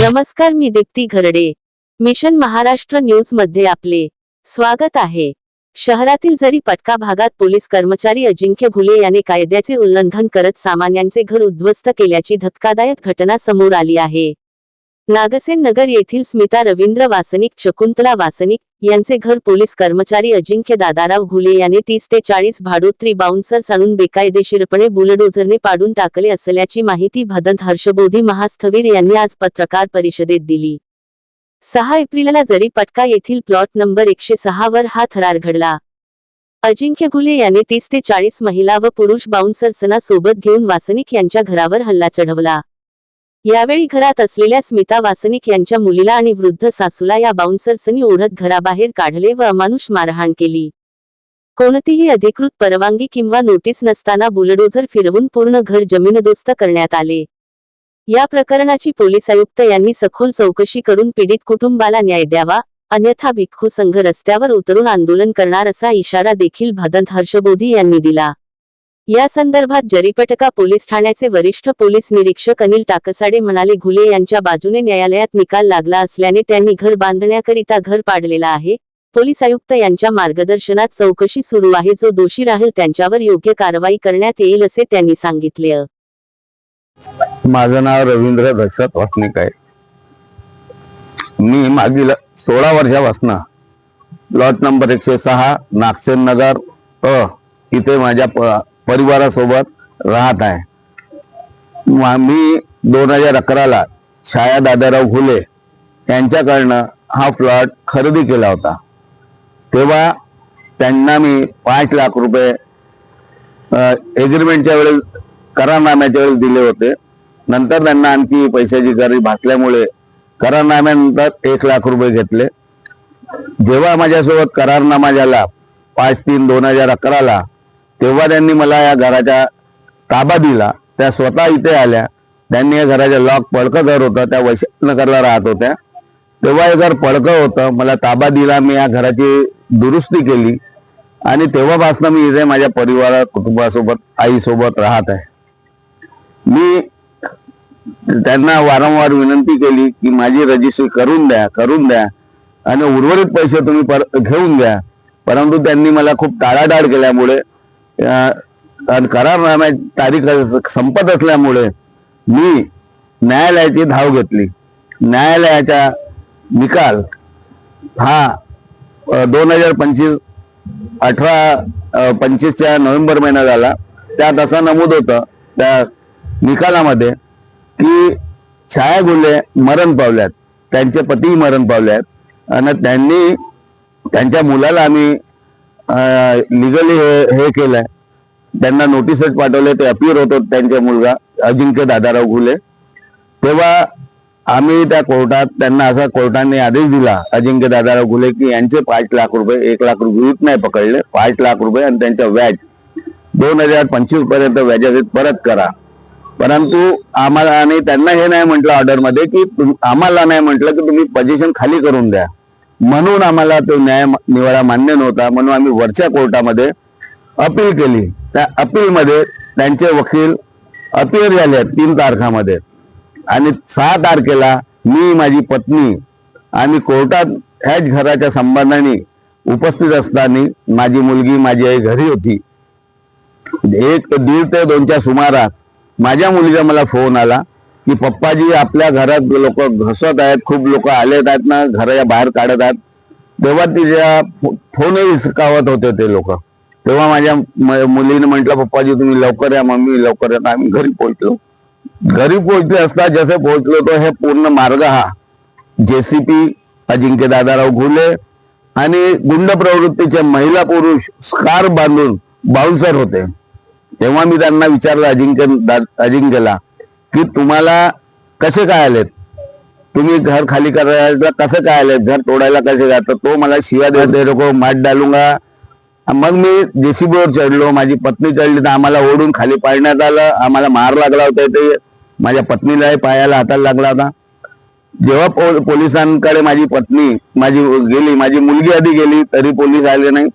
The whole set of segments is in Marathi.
नमस्कार, मी दीप्ती घरडे. मिशन महाराष्ट्र न्यूज मध्ये आपले स्वागत आहे. शहरातील जरी पटका भागात पोलीस कर्मचारी अजिंक्य घुले याने कायद्याचे उल्लंघन करत सामान्यांचे घर उद्ध्वस्त केल्याची धक्कादायक घटना समोर आली आहे. नागसेन नगर येथील स्मिता रवींद्र वासनिक, शकुंतला वासनिक यांचे घर पोलीस कर्मचारी अजिंक्य दादाराव घुले याने 30 ते 40 भाडोत्री बाउन्सर्स आणून बेकायदेशीरपणे बुलडोझरने पाडून टाकले असल्याची माहिती भदंत हर्षबोधी महास्थवीर यांनी आज पत्रकार परिषदेत दिली. 6 एप्रिलला जरी पटका येथील प्लॉट नंबर 106 वर हा थरार घडला. अजिंक्य घुले याने 30 ते 40 महिला व पुरुष बाउन्सर्सना सोबत घेऊन वासनिक यांच्या घरावर हल्ला चढवला. यावेळी घरात असलेल्या स्मिता वासनिक यांच्या मुलीला आणि वृद्ध सासूला या बाउन्सर्सनी ओढत घराबाहेर काढले व अमानुष मारहाण केली. कोणतीही अधिकृत परवानगी किंवा नोटीस नसताना बुलडोझर फिरवून पूर्ण घर जमीनदोस्त करण्यात आले. या प्रकरणाची पोलीस आयुक्त यांनी सखोल चौकशी करून पीडित कुटुंबाला न्याय द्यावा, अन्यथा भिक्खू संघ रस्त्यावर उतरून आंदोलन करणार असा इशारा देखील भदंत हर्षबोधी यांनी दिला. या संदर्भात जरीपटका पोलीस ठाण्याचे वरिष्ठ पोलीस निरीक्षक अनिल टाकसाडे म्हणाले, घुले यांच्या बाजूने न्यायालयात निकाल लागला असल्याने त्यांनी घर बांधण्याकरिता घर पाडलेला आहे. पोलीस आयुक्त यांच्या मार्गदर्शनात चौकशी सुरू आहे. जो दोषी राहील त्यांच्यावर योग्य कारवाई करण्यात येईल असे त्यांनी सांगितले. माझं नाव रवींद्र दशरथ वासनिक आहे. मी मागील 16 वर्षापासून प्लॉट नंबर 106 नागसेन नगर इथे माझ्या परिवारासोबत राहत आहे. मी 2011ला छाया दादाराव घुले यांच्याकडनं हा प्लॉट खरेदी केला होता. तेव्हा त्यांना मी 5 लाख रुपये एग्रीमेंटच्या वेळेस, करारनाम्याच्या वेळेस दिले होते. नंतर त्यांना आणखी पैशाची गरज भासल्यामुळे करारनाम्यानंतर 1 लाख रुपये घेतले. जेव्हा माझ्यासोबत करारनामा झाला 5/3/2011ला, तेव्हा त्यांनी मला या घराचा ताबा दिला. त्या स्वतः इथे आल्या. त्यांनी या घराच्या लॉक पडकं घर होतं, त्या वैशालीनगरला राहत होत्या. तेव्हा हे घर पडकं होतं. मला ताबा दिला. मी या घराची दुरुस्ती केली आणि तेव्हापासून मी इथे माझ्या कुटुंबासोबत, आईसोबत राहत आहे. मी त्यांना वारंवार विनंती केली की माझी रजिस्ट्री करून द्या आणि उर्वरित पैसे तुम्ही घेऊन द्या. परंतु त्यांनी मला खूप टाळाटाळ केल्यामुळे, करारनाम्याची तारीख संपत असल्यामुळे मी न्यायालयाची धाव घेतली. न्यायालयाचा निकाल हा 2025च्या नोव्हेंबर महिन्यात झाला. त्यात असं नमूद होतं त्या निकालामध्ये की छाया घुले मरण पावल्यात, त्यांचे पती मरण पावल्यात आणि त्यांनी त्यांच्या मुलाला आम्ही लिगली हे केलंय. त्यांना नोटीस पाठवले. ते अपीयर होतो त्यांचा मुलगा अजिंक्य दादाराव घुले. तेव्हा आम्ही त्या कोर्टात त्यांना असा कोर्टाने आदेश दिला अजिंक्य दादाराव घुले की यांचे 5 लाख रुपये, 1 लाख रुपये नाही पकडले, 5 लाख रुपये आणि त्यांचा व्याज 2025 पर्यंत व्याजासहित परत करा. परंतु आम्हाला, आणि त्यांना हे नाही म्हटलं ऑर्डरमध्ये की आम्हाला नाही म्हटलं की तुम्ही पोझिशन खाली करून द्या. म्हणून आम्हाला तो न्याय निवाडा मान्य नव्हता. म्हणून आम्ही वरच्या कोर्टामध्ये अपील केली. त्या अपीलमध्ये त्यांचे वकील अपील झाले 3 तारखामध्ये आणि 6 तारखेला मी, माझी पत्नी आम्ही कोर्टात ह्याच घराच्या संबंधाने उपस्थित असताना माझी मुलगी, माझी आई घरी होती. 1:30 ते 2च्या सुमारास माझ्या मुलीचा मला फोन आला की पप्पाजी आपल्या घरात लोक घसत आहेत, खूप लोक आलेत आहेत ना, घराच्या बाहेर काढत आहेत. तेव्हा तिच्या फोनही हिसकावत होते ते लोक. तेव्हा माझ्या मुलीने म्हटलं पप्पाजी तुम्ही लवकर या, मम्मी लवकर या. आम्ही घरी पोहोचलो. घरी पोहोचले असता जसे पोहोचलो तो हे पूर्ण मार्ग हा JCP अजिंक्य दादाराव घुले आणि गुंड प्रवृत्तीचे महिला पुरुष स्कार्फ बांधून बाउन्सर होते. तेव्हा मी त्यांना विचारलं अजिंक्यला की तुम्हाला कसे काय आलेत, तुम्ही घर खाली करायला कसं काय आलेत, घर तोडायला कसे काय. तर तो मला शिव्या देते, लोक माठ डालूंगा. मग मी JCB वर चढलो. माझी पत्नी चढली तर आम्हाला ओढून खाली पाडण्यात आलं. आम्हाला मार लागला होता. ते माझ्या पत्नीलाही पायाला हाताला लागला होता. जेव्हा पोलिसांकडे माझी पत्नी गेली, माझी मुलगी आधी गेली तरी पोलीस आले नाही.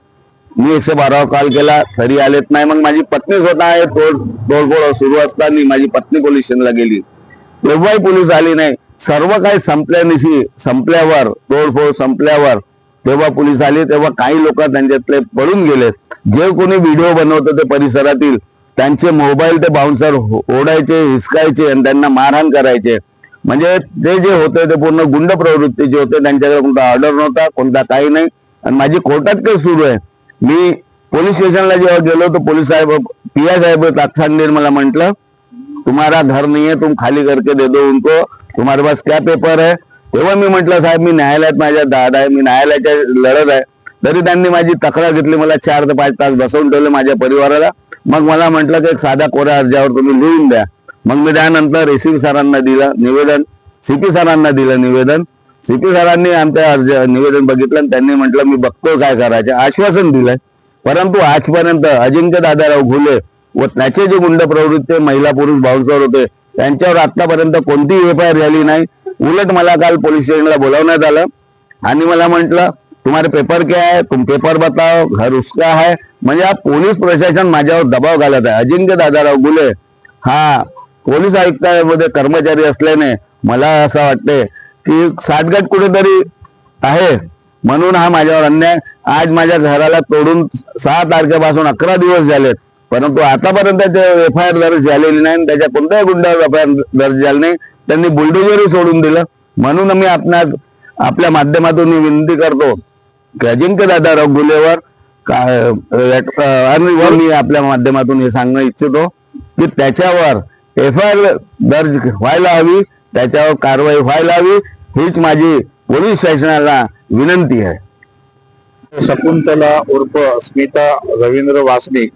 मी 112 कॉल केला तरी आलेत नाही. मग माझी पत्नी स्वतः आहे तोडफोड सुरू असताना माझी पत्नी पोलीस स्टेशनला गेली, तेव्हाही पोलीस आली नाही. सर्व काही संपल्यावर तोडफोड संपल्यावर तेव्हा पोलीस आले. तेव्हा काही लोक त्यांच्यातले पळून गेले. जे कोणी व्हिडिओ बनवतं ते परिसरातील, त्यांचे मोबाईल ते बाउन्सर ओढायचे, हिसकायचे आणि त्यांना मारहाण करायचे. म्हणजे ते जे होते ते पूर्ण गुंड प्रवृत्तीचे होते. त्यांच्याकडे कोणता ऑर्डर नव्हता, कोणता काही नाही. आणि माझी कोर्टात केस सुरू आहे. मी पोलीस स्टेशनला जेव्हा गेलो तर पोलीस साहेब पीआय साहेब ताकसांनी मला म्हटलं, तुम्हारा घर नहीं है, तुम खाली करके दे दो उनको, तुम्हारे पास क्या पेपर है. तेव्हा मी म्हटलं, साहेब मी न्यायालयात माझ्या दादा आहे, मी न्यायालयाच्या लढत आहे. तरी त्यांनी माझी तक्रार घेतली, मला 4 ते 5 तास बसवून ठेवले माझ्या परिवाराला. मग मला म्हटलं की एक साध्या कोऱ्या अर्जावर तुम्ही लिहून द्या. मग मी त्यानंतर एसीपी सरांना दिलं निवेदन, सीपी सरांना दिलं निवेदन. सीपी सरांनी आमच्या निवेदन बघितलं आणि त्यांनी म्हटलं मी बघतो काय करायचं, आश्वासन दिलंय. परंतु आजपर्यंत अजिंक्य दादाराव घुले व त्याचे जे गुंड प्रवृत्ती महिला पुरुष बाउन्सर होते त्यांच्यावर आतापर्यंत कोणतीही एफआयआर झाली नाही. उलट मला काल पोलीस स्टेशनला बोलावण्यात आलं आणि मला म्हटलं तुम्हारे पेपर क्या है, तुम पेपर बताओ, घर उसका है. म्हणजे हा पोलीस प्रशासन माझ्यावर दबाव घालत आहे. अजिंक्य दादाराव घुले हा पोलीस आयुक्तामध्ये कर्मचारी असल्याने मला असं वाटते की साठगाठ कुठेतरी आहे, म्हणून हा माझ्यावर अन्याय. आज माझ्या घराला तोडून 6 तारखेपासून 11 दिवस झालेत, परंतु आतापर्यंत ते एफआयआर दर्ज झालेली नाही. त्याच्या कोणत्याही गुन्ह्यावर एफआयआर दर्ज झाली नाही. त्यांनी बुलडोजरही सोडून दिलं. म्हणून मी आपल्या माध्यमातून विनंती करतो की अजिंक्य दादाराव घुलेवर आणि मी आपल्या माध्यमातून हे सांगणं इच्छितो की त्याच्यावर एफआयआर दर्ज व्हायला हवी, त्याच्यावर कारवाई व्हायला हवी, हीच माझी पोलीस स्टेशनला विनंती है. शकुंतला उर्फ स्मिता रविंद्र वासनिक,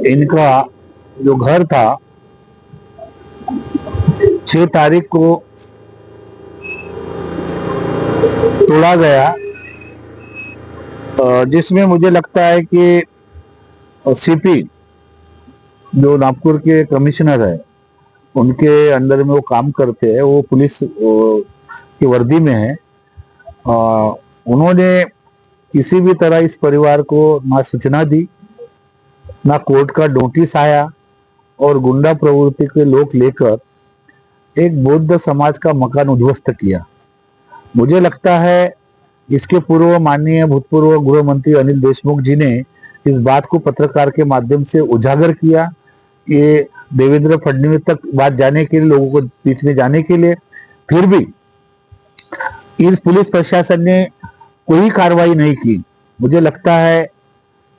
इनका जो घर था 6 तारीख को तोड़ा गया, जिसमें मुझे लगता है कि सीपी जो नागपुर के कमिश्नर है उनके अंडर में वो काम करते हैं, वो पुलिस की वर्दी में है. उन्होंने किसी भी तरह इस परिवार को ना सूचना दी, ना कोर्ट का नोटिस आया, और गुंडा प्रवृत्ति के लोग लेकर एक बौद्ध समाज का मकान उद्ध्वस्त किया. मुझे लगता है इसके पूर्व माननीय भूतपूर्व गृह मंत्री अनिल देशमुख जी ने इस बात को पत्रकार के माध्यम से उजागर किया. ये देवेंद्र फडणवीस तक बात जाने के लिए, लोगों को बीच में जाने के लिए, फिर भी इस पुलिस प्रशासन ने कोई कार्रवाई नहीं की. मुझे लगता है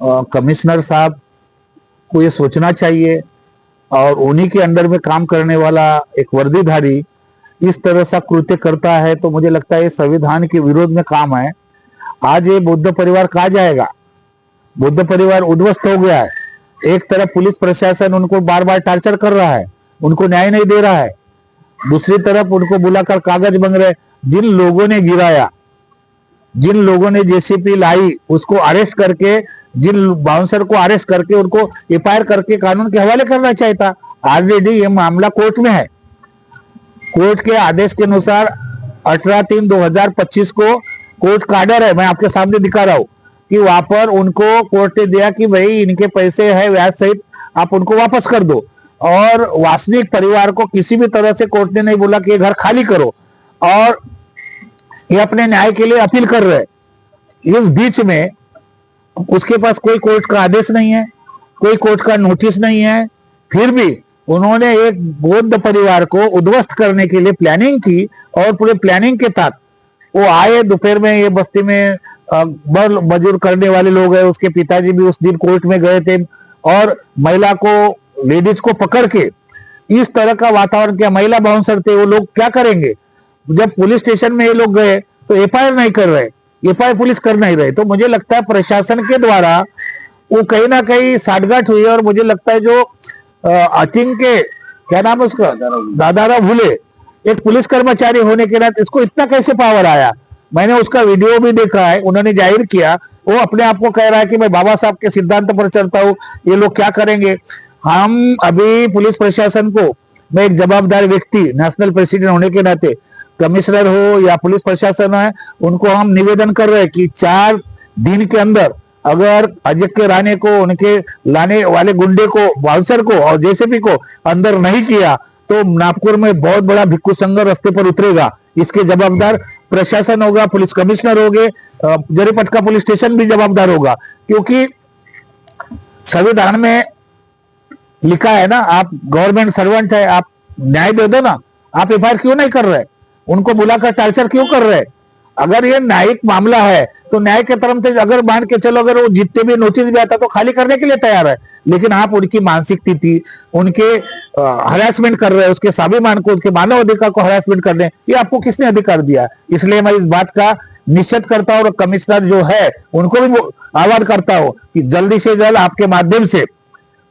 कमिश्नर साहब को ये सोचना चाहिए, और उन्हीं के अंडर में काम करने वाला एक वर्दीधारी इस तरह सा कृत्य करता है तो मुझे लगता है ये संविधान के विरोध में काम है. आज ये बौद्ध परिवार कहाँ जाएगा? बौद्ध परिवार उद्ध्वस्त हो गया है. एक तरफ पुलिस प्रशासन उनको बार बार टार्चर कर रहा है, उनको न्याय नहीं दे रहा है, दूसरी तरफ उनको बुलाकर कागज बन रहे. जिन लोगों ने गिराया, जिन लोगों ने जेसीपी लाई, उसको अरेस्ट करके, जिन बाउंसर को अरेस्ट करके उनको एफआईआर करके कानून के हवाले करना चाहिए था. ऑलरेडी ये मामला कोर्ट में है. कोर्ट के आदेश के अनुसार 18/3/2025 को कोर्ट का ऑर्डर है, मैं आपके सामने दिखा रहा हूं कि वहां पर उनको कोर्ट ने दिया कि भाई इनके पैसे है व्याज सहित, आप उनको वापस कर दो. और वासनिक परिवार को किसी भी तरह से कोर्ट ने नहीं बोला कि ये घर खाली करो, और ये अपने न्याय के लिए अपील कर रहे हैं. इस बीच में उसके पास कोई कोर्ट का आदेश नहीं है, कोई कोर्ट का नोटिस नहीं है, फिर भी उन्होंने एक बौद्ध परिवार को उद्ध्वस्त करने के लिए प्लानिंग की. और पूरे प्लानिंग के तहत वो आए. दोपहर में ये बस्ती में बल मजूर करने वाले लोग हैं, उसके पिताजी भी उस दिन कोर्ट में गए थे, और महिला को, लेडीज को पकड़ के इस तरह का वातावरण किया. महिला बाउंसर थे, वो लोग क्या करेंगे? जब पुलिस स्टेशन में ये लोग गए तो एफआईआर नहीं कर रहे, एफआईआर पुलिस कर नहीं रहे. तो मुझे लगता है प्रशासन के द्वारा वो कहीं ना कहीं साठगांठ हुई है. और मुझे लगता है जो अजिंक्य, क्या नाम है उसका, दादाराव घुले, एक पुलिस कर्मचारी होने के नाते इसको इतना कैसे पावर आया? मैंने उसका वीडियो भी देखा है, उन्होंने जाहिर किया, वो अपने आप को कह रहा है कि मैं बाबा साहब के सिद्धांत पर चलता हूं, ये लोग क्या करेंगे. हम अभी पुलिस प्रशासन को मैं एक जवाबदार व्यक्ति, नेशनल प्रेसिडेंट होने के नाते, कमिश्नर हो या पुलिस प्रशासन है, उनको हम निवेदन कर रहे हैं कि 4 दिन के अंदर अगर अजय राणे को, उनके लाने वाले गुंडे को, बाउंसर को और जेसीबी को अंदर नहीं किया तो नागपुर में बहुत बड़ा भिक्खू संघ रास्ते पर उतरेगा। इसके जवाबदार प्रशासन होगा, पुलिस कमिश्नर होंगे, जरीपटका पुलिस स्टेशन भी जवाबदार होगा, क्योंकि संविधान में लिखा है ना, आप गवर्नमेंट सर्वेंट है, आप न्याय दे दो ना, आप एफआईआर क्यों नहीं कर रहे, उनको बुलाकर टार्चर क्यों कर रहे? अगर ये न्यायिक मामला है तो न्याय के तरफ से अगर मान के चलो, अगर वो जितने भी नोटिस भी आता तो खाली करने के लिए तैयार है, लेकिन आप उनकी मानसिक स्थिति, उनके हरासमेंट कर रहे हैं, उसके स्वाभिमान को, उसके मानव अधिकार को हरासमेंट कर रहे हैं, ये आपको किसने अधिकार दिया? इसलिए मैं इस बात का निश्चित करता हूं और कमिश्नर जो है उनको भी आह्वान करता हूं कि जल्दी से जल्द आपके माध्यम से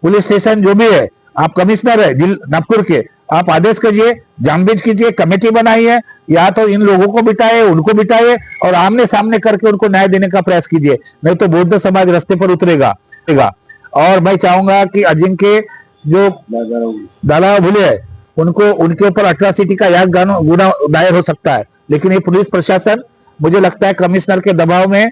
पुलिस स्टेशन जो भी है, आप कमिश्नर है नागपुर के, आप आदेश कीजिए, जांच कीजिए, कमेटी बनाई है, या तो इन लोगों को बिठाए, उनको बिठाए और आमने सामने करके उनको न्याय देने का प्रयास कीजिए, नहीं तो बौद्ध समाज रास्ते पर उतरेगा। और मैं चाहूंगा कि अजिंक्य जो दादा भूले है, उनको, उनके ऊपर अट्रॉसिटी का याद गुना दायर हो सकता है, लेकिन ये पुलिस प्रशासन मुझे लगता है कमिश्नर के दबाव में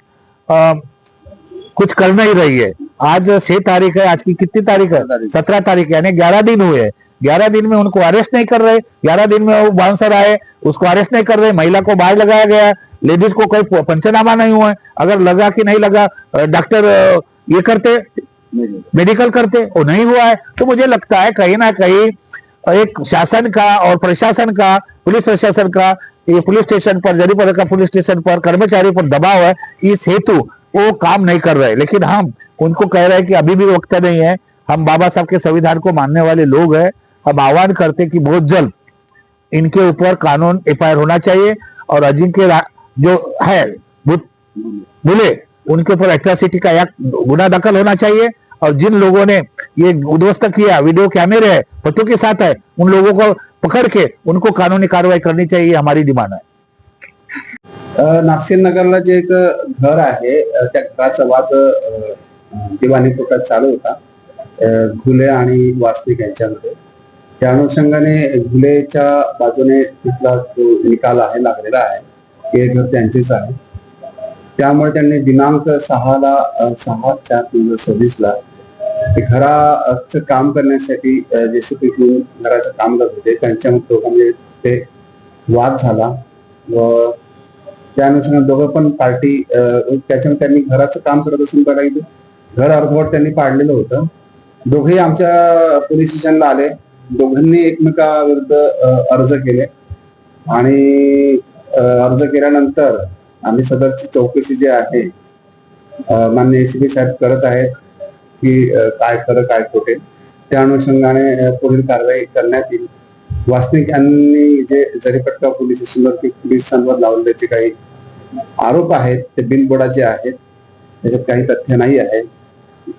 कुछ कर नहीं रही है। आज 6 तारीख है, आज की कितनी तारीख है? 17 तारीख, यानी 11 दिन हुए। 11 दिन में उनको अरेस्ट नहीं कर रहे, 11 दिन में वो बाउंसर आए उसको अरेस्ट नहीं कर रहे, महिला को बाहर लगाया गया, लेडीज को कोई पंचनामा नहीं हुआ है, अगर लगा कि नहीं लगा, डॉक्टर ये करते, मेडिकल करते, वो नहीं हुआ है। तो मुझे लगता है कहीं ना कहीं एक शासन का और प्रशासन का, पुलिस प्रशासन का, ये पुलिस स्टेशन पर, जरीपटका पुलिस स्टेशन पर कर्मचारी पर दबाव है, इस हेतु वो काम नहीं कर रहे। लेकिन हम उनको कह रहे हैं कि अभी भी वक्त नहीं है, हम बाबा साहब के संविधान को मानने वाले लोग हैं, हम आह्वान करते कि बहुत जल्द इनके ऊपर कानून एफआईआर होना चाहिए और अजिंक्य जो है बुले, उनके ऊपर एट्रॉसिटी का गुना दाखिल होना चाहिए और जिन लोगों ने ये उद्ध्वस्त किया, वीडियो कैमरे है, फोटो के साथ है, उन लोगों को पकड़ के उनको कानूनी कार्रवाई करनी चाहिए, हमारी डिमांड है। नागसेन नगरला जे एक घर आहे त्या घराचा वाद दिवाणी कोर्टात चालू होता घुले आणि वासनिक यांच्यामध्ये। त्या अनुषंगाने घुलेच्या बाजूने तिथला जो निकाल आहे लागलेला आहे, हे घर त्यांचेच आहे, त्यामुळे त्यांनी दिनांक 6/4/2026 ते घराचं काम करण्यासाठी जेसीबी घेऊन घराचं काम करत होते, त्यांच्यामध्ये दोघांमध्ये ते वाद झाला व त्या अनुषंगाने दोघं पण पार्टी, त्याच्यामध्ये त्यांनी घराचं काम करत असून त्याला इथे घर अर्धवट त्यांनी पाडलेलं होतं। दोघेही आमच्या पोलीस स्टेशनला आले, दोघांनी एकमेकाविरुद्ध अर्ज केले आणि अर्ज केल्यानंतर आम्ही सदरची चौकशी जी आहे माननीय एसीपी साहेब करत आहेत की काय खरं काय खोटे, त्या अनुषंगाने पुढील कारवाई करण्यात येईल। वासनिक यांनी जे जरीपटका पोलीस स्टेशनवरती पोलिसांवर लावलेले जे काही आरोप आहेत ते बिनबुडाचे आहेत, त्याच्यात काही तथ्य नाही आहे।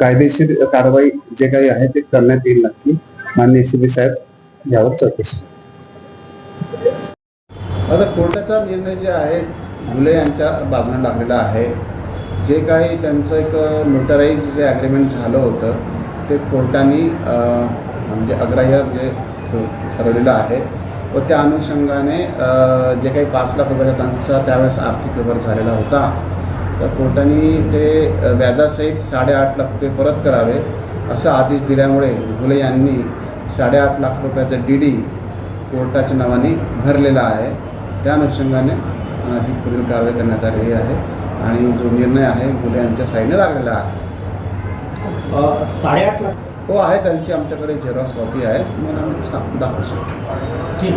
कायदेशीर कारवाई जे काही आहे ते करण्यात येईल नक्की। माननीय एसीपी साहेब यावर चौकशी। आता कोर्टाचा निर्णय जे आहे घुले यांच्या बाजूने लागलेला आहे, जे काही त्यांचं एक नोटराईज जे ॲग्रीमेंट झालं होतं ते कोर्टाने म्हणजे अग्राह्य ठरवलेलं आहे व त्या अनुषंगाने जे काही 5 लाख रुपयाचा त्यांचा त्यावेळेस आर्थिक व्यवहार झालेला होता, तर कोर्टाने ते व्याजासहित 8.5 लाख रुपये परत करावे असा आदेश दिल्यामुळे घुले यांनी 8.5 लाख रुपयाचा डीडी कोर्टाच्या नावाने भरलेला आहे। त्या अनुषंगाने ही पुढील कारवाई करण्यात आलेली आहे आणि जो निर्णय आहे घुले यांच्या साईडने लागलेला आहे। 8.5 लाख हो आहे, त्यांची आमच्याकडे झेरॉक्स कॉपी आहे, मला दाखवू शकतो। ठीक